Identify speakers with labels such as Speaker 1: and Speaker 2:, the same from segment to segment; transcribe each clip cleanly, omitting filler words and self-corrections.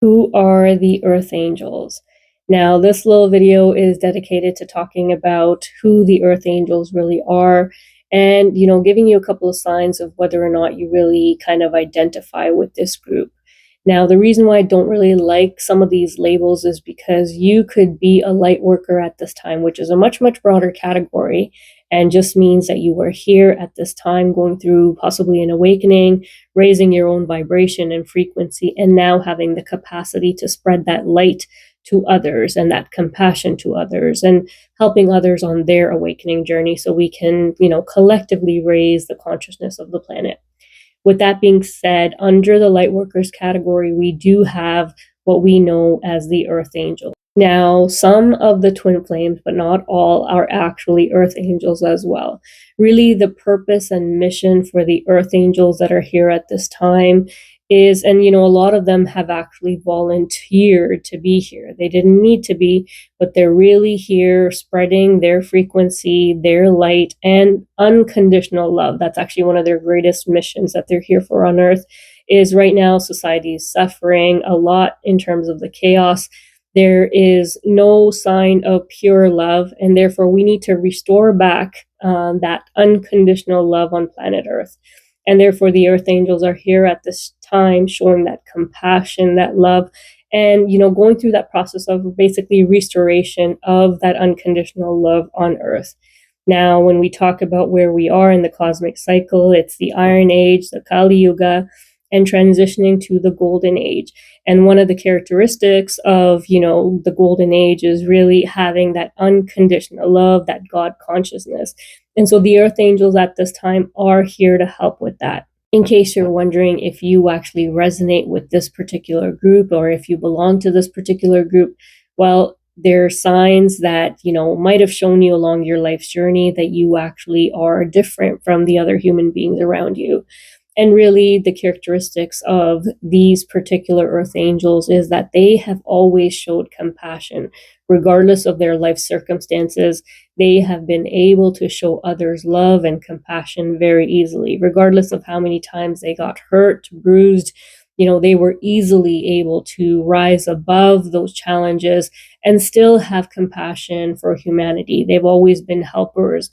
Speaker 1: Who are the Earth Angels? Now, this little video is dedicated to talking about who the Earth Angels really are and, giving you a couple of signs of whether or not you really kind of identify with this group. Now, the reason why I don't really like some of these labels is because you could be a light worker at this time, which is a much, much broader category, and just means that you are here at this time going through possibly an awakening, raising your own vibration and frequency, and now having the capacity to spread that light to others and that compassion to others and helping others on their awakening journey so we can, collectively raise the consciousness of the planet. With that being said, under the Lightworkers category, we do have what we know as the Earth Angels. Now, some of the twin flames, but not all, are actually Earth Angels as well. Really, the purpose and mission for the Earth Angels that are here at this time is, and a lot of them have actually volunteered to be here. They didn't need to be, but they're really here spreading their frequency, their light, and unconditional love. That's actually one of their greatest missions that they're here for on Earth. Is right now society is suffering a lot in terms of the chaos. There is no sign of pure love, and therefore we need to restore back that unconditional love on planet Earth. And therefore the Earth Angels are here at this time showing that compassion, that love, and going through that process of basically restoration of that unconditional love on Earth. Now, when we talk about where we are in the cosmic cycle, it's the Iron Age, the Kali Yuga, and transitioning to the Golden Age. And one of the characteristics of, the Golden Age is really having that unconditional love, that God consciousness. And so the Earth Angels at this time are here to help with that. In case you're wondering if you actually resonate with this particular group or if you belong to this particular group, well, there are signs that, might have shown you along your life's journey that you actually are different from the other human beings around you. And really, the characteristics of these particular Earth Angels is that they have always showed compassion. Regardless of their life circumstances, they have been able to show others love and compassion very easily. Regardless of how many times they got hurt, bruised, they were easily able to rise above those challenges and still have compassion for humanity. They've always been helpers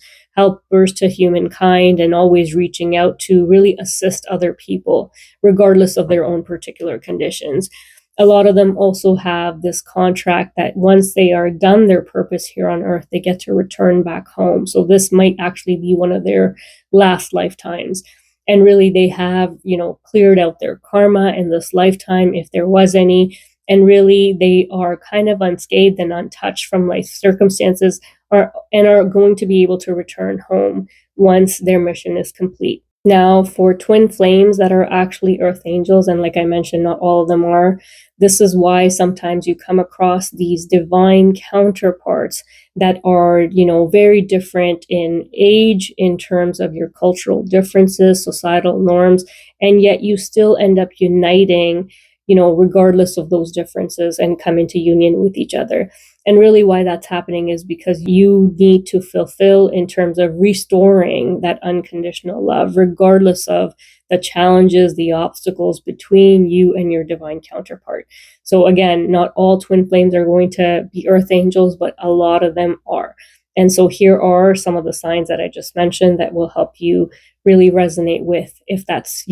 Speaker 1: to humankind, and always reaching out to really assist other people, regardless of their own particular conditions. A lot of them also have this contract that once they are done their purpose here on Earth, they get to return back home. So this might actually be one of their last lifetimes. And really, they have, cleared out their karma in this lifetime, if there was any. And really, they are kind of unscathed and untouched from life circumstances, and are going to be able to return home once their mission is complete. Now, for twin flames that are actually Earth Angels, and like I mentioned, not all of them are, this is why sometimes you come across these divine counterparts that are, very different in age, in terms of your cultural differences, societal norms, and yet you still end up uniting, regardless of those differences, and come into union with each other. And really why that's happening is because you need to fulfill in terms of restoring that unconditional love, regardless of the challenges, the obstacles between you and your divine counterpart. So again, not all twin flames are going to be Earth Angels, but a lot of them are. And so here are some of the signs that I just mentioned that will help you really resonate with, if that's,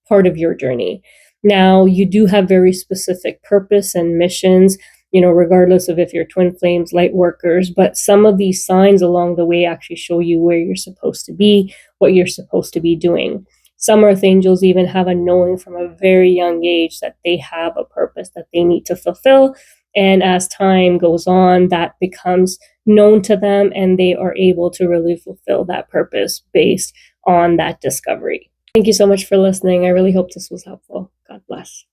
Speaker 1: part of your journey. Now, you do have very specific purpose and missions, regardless of if you're twin flames, light workers, but some of these signs along the way actually show you where you're supposed to be, what you're supposed to be doing. Some Earth Angels even have a knowing from a very young age that they have a purpose that they need to fulfill. And as time goes on, that becomes known to them, and they are able to really fulfill that purpose based on that discovery. Thank you so much for listening. I really hope this was helpful. God bless.